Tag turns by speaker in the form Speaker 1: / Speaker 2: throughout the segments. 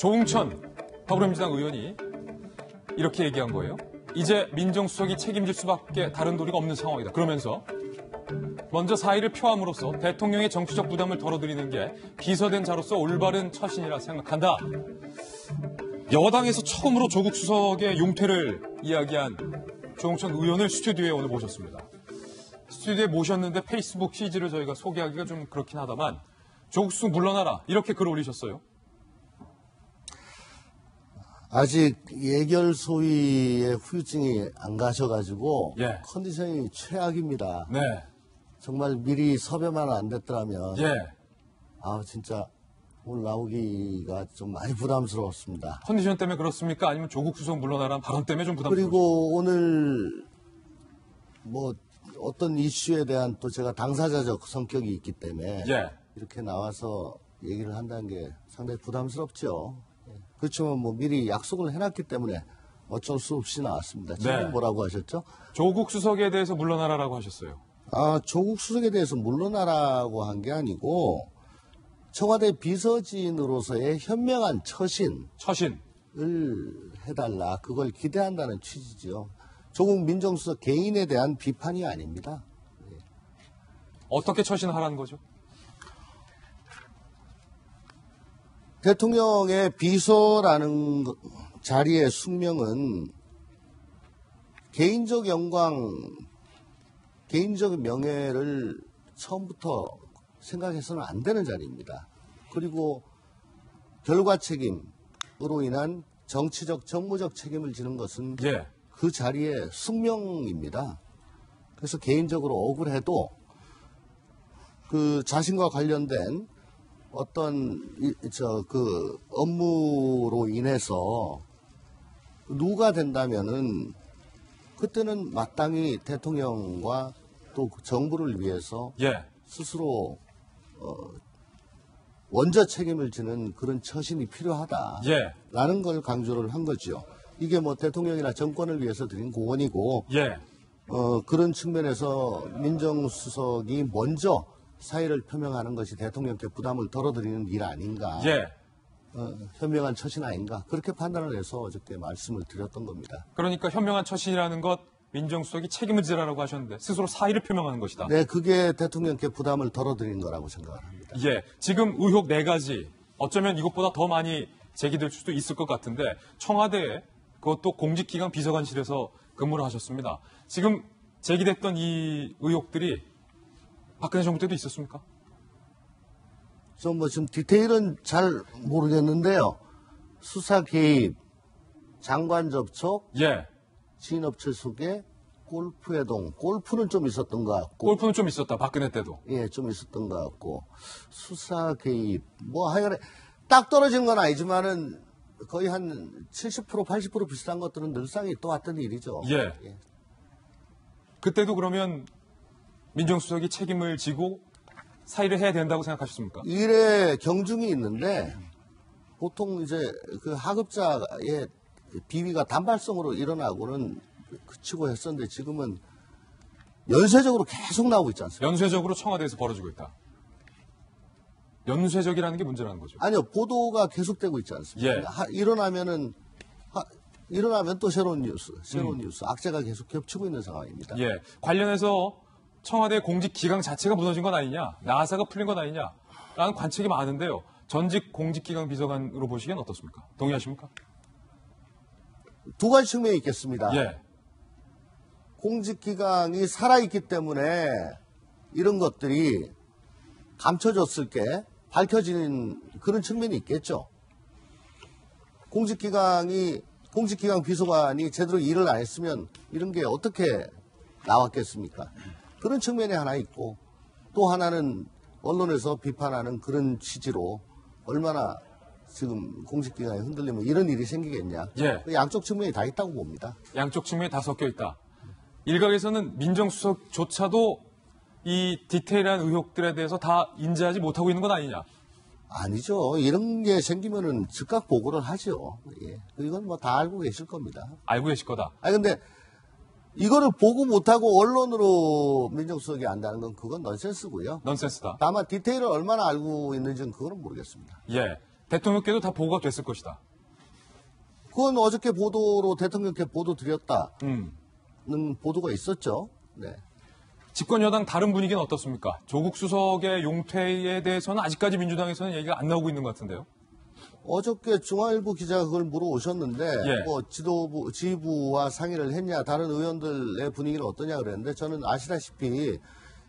Speaker 1: 조응천 더불어민주당 의원이 이렇게 얘기한 거예요. 이제 민정수석이 책임질 수밖에 다른 도리가 없는 상황이다. 그러면서 먼저 사의를 표함으로써 대통령의 정치적 부담을 덜어드리는 게 비서된 자로서 올바른 처신이라 생각한다. 여당에서 처음으로 조국 수석의 용퇴를 이야기한 조응천 의원을 스튜디오에 오늘 모셨습니다. 스튜디오에 모셨는데 페이스북 피드를 저희가 소개하기가 좀 그렇긴 하다만 조국 수석 물러나라 이렇게 글을 올리셨어요.
Speaker 2: 아직 예결 소위의 후유증이 안 가셔가지고
Speaker 1: 예.
Speaker 2: 컨디션이 최악입니다.
Speaker 1: 네.
Speaker 2: 정말 미리 섭외만 안 됐더라면
Speaker 1: 예.
Speaker 2: 진짜 오늘 나오기가 좀 많이 부담스러웠습니다.
Speaker 1: 컨디션 때문에 그렇습니까? 아니면 조국 수석 물러나라는 발언 때문에 좀 부담스러우십니까?
Speaker 2: 그리고 오늘 어떤 이슈에 대한 또 제가 당사자적 성격이 있기 때문에
Speaker 1: 예.
Speaker 2: 이렇게 나와서 얘기를 한다는 게 상당히 부담스럽죠. 그렇지만 미리 약속을 해놨기 때문에 어쩔 수 없이 나왔습니다. 지금
Speaker 1: 네.
Speaker 2: 뭐라고 하셨죠?
Speaker 1: 조국 수석에 대해서 물러나라라고 하셨어요.
Speaker 2: 조국 수석에 대해서 물러나라고 한 게 아니고 청와대 비서진으로서의 현명한 처신을 해달라. 그걸 기대한다는 취지죠. 조국 민정수석 개인에 대한 비판이 아닙니다.
Speaker 1: 어떻게 처신하라는 거죠?
Speaker 2: 대통령의 비서라는 자리의 숙명은 개인적 영광, 개인적 명예를 처음부터 생각해서는 안 되는 자리입니다. 그리고 결과 책임으로 인한 정치적, 정무적 책임을 지는 것은
Speaker 1: 예.
Speaker 2: 그 자리의 숙명입니다. 그래서 개인적으로 억울해도 그 자신과 관련된 어떤 업무로 인해서 누가 된다면은 그때는 마땅히 대통령과 또 정부를 위해서
Speaker 1: 예.
Speaker 2: 스스로 원저 책임을 지는 그런 처신이 필요하다라는 걸 강조를 한 거죠. 이게 대통령이나 정권을 위해서 드린 공헌이고
Speaker 1: 예.
Speaker 2: 그런 측면에서 민정수석이 먼저 사의를 표명하는 것이 대통령께 부담을 덜어드리는 일 아닌가.
Speaker 1: 예.
Speaker 2: 현명한 처신 아닌가. 그렇게 판단을 해서 어저께 말씀을 드렸던 겁니다.
Speaker 1: 그러니까 현명한 처신이라는 것 민정수석이 책임을 지라라고 하셨는데 스스로 사의를 표명하는 것이다.
Speaker 2: 네, 그게 대통령께 부담을 덜어드린 거라고 생각을 합니다.
Speaker 1: 예. 지금 의혹 4가지 어쩌면 이것보다 더 많이 제기될 수도 있을 것 같은데 청와대에 그것도 공직기강 비서관실에서 근무를 하셨습니다. 지금 제기됐던 이 의혹들이 박근혜 정부 때도 있었습니까?
Speaker 2: 지금 디테일은 잘 모르겠는데요. 수사 개입, 장관 접촉,
Speaker 1: 예.
Speaker 2: 지인업체 소개, 골프 회동. 골프는 좀 있었던 것 같고.
Speaker 1: 골프는 좀 있었다. 박근혜 때도.
Speaker 2: 예, 좀 있었던 것 같고. 수사 개입. 하여간에 딱 떨어진 건 아니지만은 거의 한 70%, 80% 비슷한 것들은 늘상이 또 왔던 일이죠.
Speaker 1: 예. 그때도 그러면 민정수석이 책임을 지고 사의를 해야 된다고 생각하셨습니까?
Speaker 2: 일에 경중이 있는데 보통 이제 그 하급자의 비위가 단발성으로 일어나고는 그치고 했었는데 지금은 연쇄적으로 계속 나오고 있지 않습니까?
Speaker 1: 연쇄적으로 청와대에서 벌어지고 있다. 연쇄적이라는 게 문제라는 거죠.
Speaker 2: 아니요, 보도가 계속되고 있지 않습니까?
Speaker 1: 예.
Speaker 2: 일어나면 또 새로운 뉴스, 악재가 계속 겹치고 있는 상황입니다.
Speaker 1: 예. 관련해서 청와대 공직 기강 자체가 무너진 건 아니냐, 나사가 풀린 건 아니냐라는 관측이 많은데요. 전직 공직기강 비서관으로 보시기엔 어떻습니까? 동의하십니까?
Speaker 2: 두 가지 측면이 있겠습니다.
Speaker 1: 예.
Speaker 2: 공직기강이 살아있기 때문에 이런 것들이 감춰졌을 게 밝혀지는 그런 측면이 있겠죠. 공직기강 비서관이 제대로 일을 안 했으면 이런 게 어떻게 나왔겠습니까? 그런 측면이 하나 있고 또 하나는 언론에서 비판하는 그런 취지로 얼마나 지금 공직기강이 흔들리면 이런 일이 생기겠냐.
Speaker 1: 예.
Speaker 2: 양쪽 측면이 다 있다고 봅니다.
Speaker 1: 양쪽 측면이 다 섞여 있다. 일각에서는 민정수석조차도 이 디테일한 의혹들에 대해서 다 인지하지 못하고 있는 건 아니냐.
Speaker 2: 아니죠. 이런 게 생기면은 즉각 보고를 하죠. 예. 이건 다 알고 계실 겁니다.
Speaker 1: 알고 계실 거다.
Speaker 2: 근데 이거를 보고 못하고 언론으로 민정수석이 안다는 건 그건 넌센스고요.
Speaker 1: 넌센스다.
Speaker 2: 다만 디테일을 얼마나 알고 있는지는 그거는 모르겠습니다.
Speaker 1: 예. 대통령께도 다 보고가 됐을 것이다.
Speaker 2: 그건 어저께 보도로 대통령께 보도 드렸다는
Speaker 1: 음.
Speaker 2: 보도가 있었죠. 네.
Speaker 1: 집권 여당 다른 분위기는 어떻습니까? 조국 수석의 용퇴에 대해서는 아직까지 민주당에서는 얘기가 안 나오고 있는 것 같은데요.
Speaker 2: 어저께 중앙일보 기자가 그걸 물어오셨는데
Speaker 1: 예.
Speaker 2: 뭐 지휘부와 상의를 했냐, 다른 의원들의 분위기는 어떠냐 그랬는데 저는 아시다시피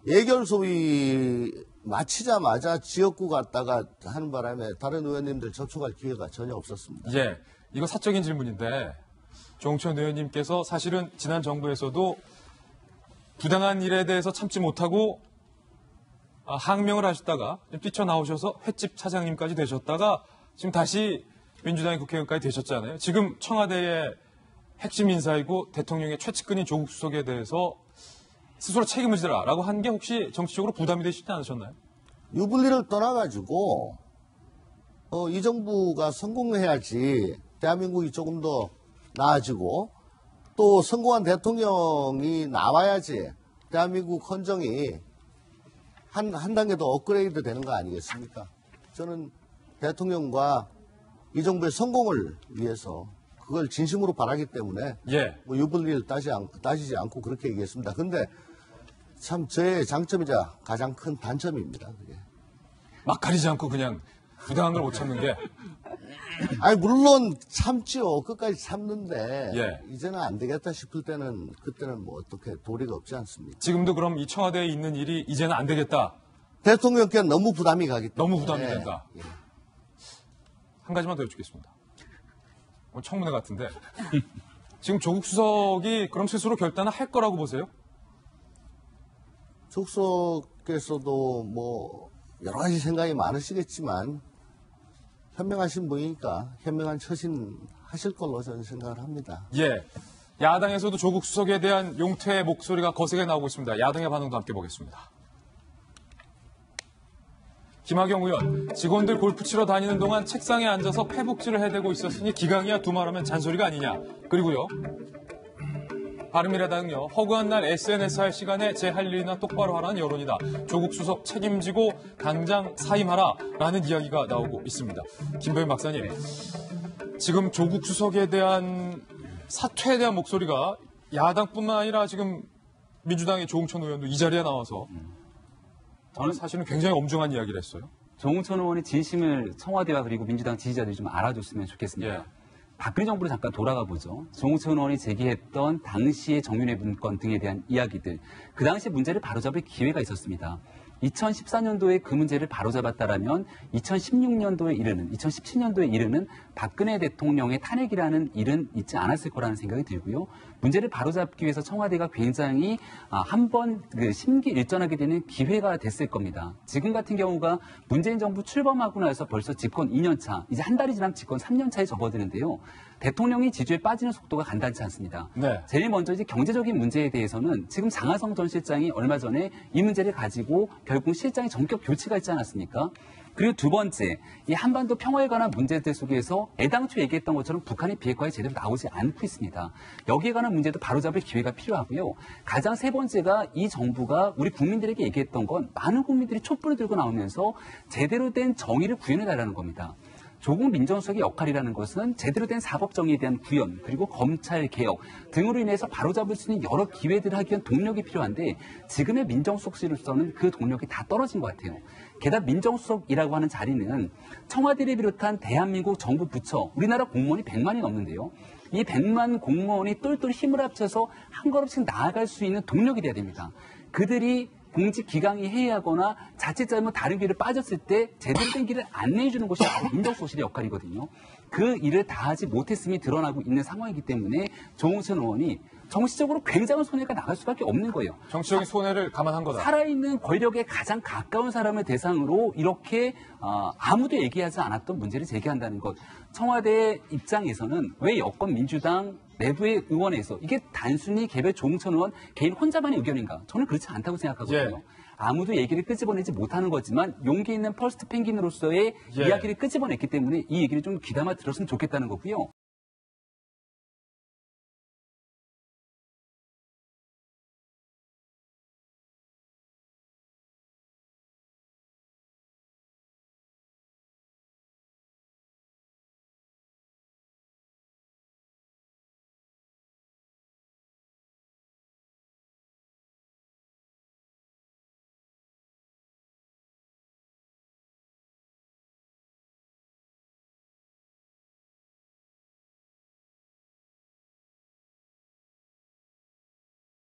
Speaker 2: 예결 소위 마치자마자 지역구 갔다가 하는 바람에 다른 의원님들 접촉할 기회가 전혀 없었습니다.
Speaker 1: 예, 이거 사적인 질문인데 조홍천 의원님께서 사실은 지난 정부에서도 부당한 일에 대해서 참지 못하고 항명을 하셨다가 뛰쳐나오셔서 횟집 차장님까지 되셨다가 지금 다시 민주당의 국회의원까지 되셨잖아요. 지금 청와대의 핵심 인사이고 대통령의 최측근인 조국 수석에 대해서 스스로 책임을 지라라고 한 게 혹시 정치적으로 부담이 되시지 않으셨나요?
Speaker 2: 유불리를 떠나가지고 이 정부가 성공해야지 대한민국이 조금 더 나아지고 또 성공한 대통령이 나와야지 대한민국 헌정이 한 단계 더 업그레이드 되는 거 아니겠습니까? 저는 대통령과 이 정부의 성공을 위해서 그걸 진심으로 바라기 때문에
Speaker 1: 예.
Speaker 2: 뭐 유불리를 따지지 않고 그렇게 얘기했습니다. 근데 참 저의 장점이자 가장 큰 단점입니다. 그게.
Speaker 1: 막 가리지 않고 그냥 부당한 걸 못 참는 게.
Speaker 2: 아니 물론 참지요. 끝까지 참는데
Speaker 1: 예.
Speaker 2: 이제는 안 되겠다 싶을 때는 그때는 뭐 어떻게 도리가 없지 않습니까?
Speaker 1: 지금도 그럼 이 청와대에 있는 일이 이제는 안 되겠다.
Speaker 2: 대통령께 너무 부담이 가기 때문에.
Speaker 1: 너무 부담이 된다.
Speaker 2: 예.
Speaker 1: 한 가지만 더 여쭙겠습니다. 오늘 청문회 같은데 지금 조국 수석이 그럼 스스로 결단을 할 거라고 보세요?
Speaker 2: 조국수석께서도 뭐 여러 가지 생각이 많으시겠지만 현명하신 분이니까 현명한 처신 하실 걸로 저는 생각을 합니다.
Speaker 1: 예. 야당에서도 조국 수석에 대한 용퇴의 목소리가 거세게 나오고 있습니다. 야당의 반응도 함께 보겠습니다. 김학영 의원, 직원들 골프 치러 다니는 동안 책상에 앉아서 패북질을 해대고 있었으니 기강이야 두말하면 잔소리가 아니냐. 그리고요. 바른미래당은요. 허구한 날 SNS 할 시간에 제 할 일이나 똑바로 하라는 여론이다. 조국 수석 책임지고 당장 사임하라라는 이야기가 나오고 있습니다. 김도현 박사님, 지금 조국 수석에 대한 사퇴에 대한 목소리가 야당뿐만 아니라 지금 민주당의 조홍천 의원도 이 자리에 나와서 저는 사실은 굉장히 엄중한 이야기를 했어요.
Speaker 3: 조홍천 의원의 진심을 청와대와 그리고 민주당 지지자들이 좀 알아줬으면 좋겠습니다.
Speaker 1: 예.
Speaker 3: 박근혜 정부로 잠깐 돌아가 보죠. 조홍천 의원이 제기했던 당시의 정윤회 문건 등에 대한 이야기들, 그 당시 문제를 바로잡을 기회가 있었습니다. 2014년도에 그 문제를 바로잡았다라면 2016년도에 이르는, 2017년도에 이르는 박근혜 대통령의 탄핵이라는 일은 있지 않았을 거라는 생각이 들고요. 문제를 바로잡기 위해서 청와대가 굉장히 한번 심기일전하게 되는 기회가 됐을 겁니다. 지금 같은 경우가 문재인 정부 출범하고 나서 벌써 집권 2년 차, 이제 한 달이 지나면 집권 3년 차에 접어드는데요. 대통령이 지지에 빠지는 속도가 간단치 않습니다.
Speaker 1: 네.
Speaker 3: 제일 먼저 이제 경제적인 문제에 대해서는 지금 장하성 전 실장이 얼마 전에 이 문제를 가지고 결국 실장의 전격 교체가 있지 않았습니까? 그리고 두 번째, 이 한반도 평화에 관한 문제들 속에서 애당초 얘기했던 것처럼 북한의 비핵화에 제대로 나오지 않고 있습니다. 여기에 관한 문제도 바로잡을 기회가 필요하고요. 가장 세 번째가 이 정부가 우리 국민들에게 얘기했던 건 많은 국민들이 촛불을 들고 나오면서 제대로 된 정의를 구현해달라는 겁니다. 조국 민정수석의 역할이라는 것은 제대로 된 사법정의에 대한 구현, 그리고 검찰 개혁 등으로 인해서 바로잡을 수 있는 여러 기회들을 하기 위한 동력이 필요한데 지금의 민정수석실로서는 그 동력이 다 떨어진 것 같아요. 게다가 민정수석이라고 하는 자리는 청와대를 비롯한 대한민국 정부 부처, 우리나라 공무원이 100만이 넘는데요. 이 100만 공무원이 똘똘 힘을 합쳐서 한 걸음씩 나아갈 수 있는 동력이 돼야 됩니다. 그들이 공직 기강이 해이하거나 자칫 잘못 다른 길을 빠졌을 때 제대로 된 길을 안내해 주는 것이 바로 민정수석실의 역할이거든요. 그 일을 다 하지 못했음이 드러나고 있는 상황이기 때문에 조홍천 의원이 정치적으로 굉장한 손해가 나갈 수밖에 없는 거예요.
Speaker 1: 정치적인 손해를 감안한 거다.
Speaker 3: 살아있는 권력에 가장 가까운 사람을 대상으로 이렇게 아무도 얘기하지 않았던 문제를 제기한다는 것. 청와대 입장에서는 왜 여권 민주당 내부의 의원에서 이게 단순히 개별 조홍천 의원 개인 혼자만의 의견인가? 저는 그렇지 않다고 생각하거든요.
Speaker 1: 예.
Speaker 3: 아무도 얘기를 끄집어내지 못하는 거지만 용기 있는 퍼스트 펭귄으로서의
Speaker 1: 예.
Speaker 3: 이야기를 끄집어냈기 때문에 이 얘기를 좀 귀담아 들었으면 좋겠다는 거고요.